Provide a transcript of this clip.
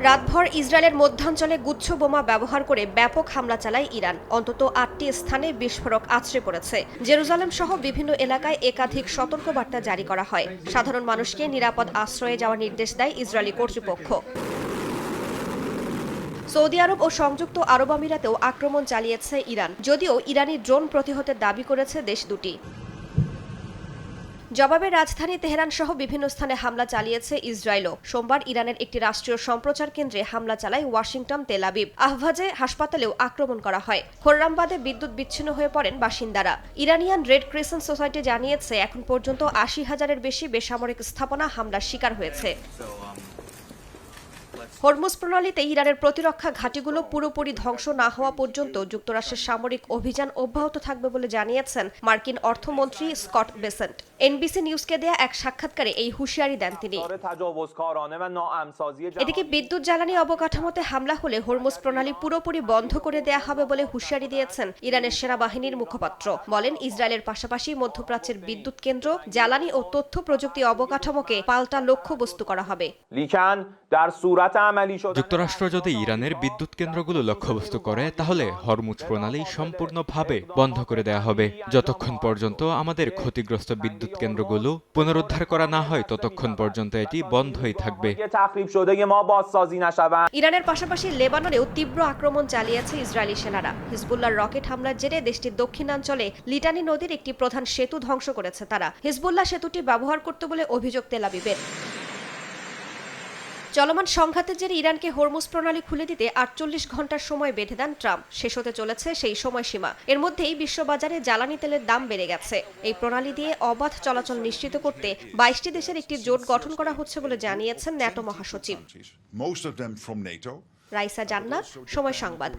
রাতভর ইসরায়েলের মধ্যাঞ্চলে গুচ্ছ বোমা ব্যবহার করে ব্যাপক হামলা চালায় ইরান। অন্তত ৮টি স্থানে বিস্ফোরক আছড়ে পড়েছে। জেরুজালেম সহ বিভিন্ন এলাকায় একাধিক সতর্কবার্তা জারি করা হয়। সাধারণ মানুষকে নিরাপদ আশ্রয়ে যাওয়ার নির্দেশ দেয় ইসরায়েলি কর্তৃপক্ষ। সৌদি আরব ও সংযুক্ত আরব আমিরাতেও আক্রমণ চালিয়েছে ইরান, যদিও ইরানি ড্রোন প্রতিহতের দাবি করেছে দেশ দুটি। জবাবে রাজধানী তেহরান সহ বিভিন্ন স্থানে হামলা চালিয়েছে ইসরায়েলও। সোমবার ইরানের একটি রাষ্ট্রীয় সম্প্রচার কেন্দ্রে হামলা চালায় ওয়াশিংটন, তেল আবিব। আহভাজে হাসপাতালেও আক্রমণ করা হয়। খোররামবাদে বিদ্যুৎ বিচ্ছিন্ন হয়ে পড়েন বাসিন্দারা। ইরানিয়ান রেড ক্রিসেন্ট সোসাইটি জানিয়েছে এখন পর্যন্ত ৮০,০০০-এর বেশি বেসামরিক স্থাপনা হামলার শিকার হয়েছে। হরমুজ প্রণালীতে ইরানের প্রতিরক্ষা ঘাঁটিগুলো পুরোপুরি ধ্বংস না হওয়া পর্যন্ত যুক্তরাষ্ট্রের সামরিক অভিযান অব্যাহত থাকবে বলে জানিয়েছেন মার্কিন অর্থমন্ত্রী স্কট বেসেন্ট। এনবিসি নিউজকে দেয়া এক সাক্ষাৎকারে এই হুঁশিয়ারি দেন তিনি। এদিকে বিদ্যুৎ জ্বালানি অবকাঠামোতে হামলা হলে হরমুজ প্রণালী পুরোপুরি বন্ধ করে দেয়া হবে বলে হুঁশিয়ারি দিয়েছেন ইরানের সেনাবাহিনীর মুখপাত্র। বলেন, ইসরায়েলের পাশাপাশি মধ্যপ্রাচ্যের বিদ্যুৎ কেন্দ্র, জ্বালানি ও তথ্য প্রযুক্তি অবকাঠামোকে পাল্টা লক্ষ্যবস্তু করা হবে। যুক্তরাষ্ট্র যদি ইরানের বিদ্যুৎ কেন্দ্রগুলো লক্ষ্যবস্তু করে, তাহলে হরমুজ প্রণালী সম্পূর্ণভাবে বন্ধ করে দেয়া হবে। যতক্ষণ পর্যন্ত আমাদের ক্ষতিগ্রস্ত বিদ্যুৎ কেন্দ্রগুলো পুনরুদ্ধার করা না হয়, ততক্ষণ পর্যন্ত এটি বন্ধই থাকবে। ইরানের পাশাপাশি লেবাননেও তীব্র আক্রমণ চালিয়েছে ইসরায়েলি সেনারা। হিজবুল্লাহর রকেট হামলার জেরে দেশটির দক্ষিণাঞ্চলে লিটানি নদীর একটি প্রধান সেতু ধ্বংস করেছে তারা। হিজবুল্লাহ সেতুটি ব্যবহার করত বলে অভিযোগ তেল আবিবের। চলমান সংঘাতের জেরে ইরানকে হরমুজ প্রণালী খুলে দিতে ৪৮ ঘণ্টার সময় বেঁধে দেন ট্রাম্প। শেষ হতে চলেছে সেই সময়সীমা। এর মধ্যেই বিশ্ববাজারে জ্বালানি তেলের দাম বেড়ে গেছে। এই প্রণালী দিয়ে অবাধ চলাচল নিশ্চিত করতে ২২টি দেশের একটি জোট গঠন করা হচ্ছে বলে জানিয়েছেন ন্যাটো মহাসচিব। রাইসা জান্নাত, সময় সংবাদ।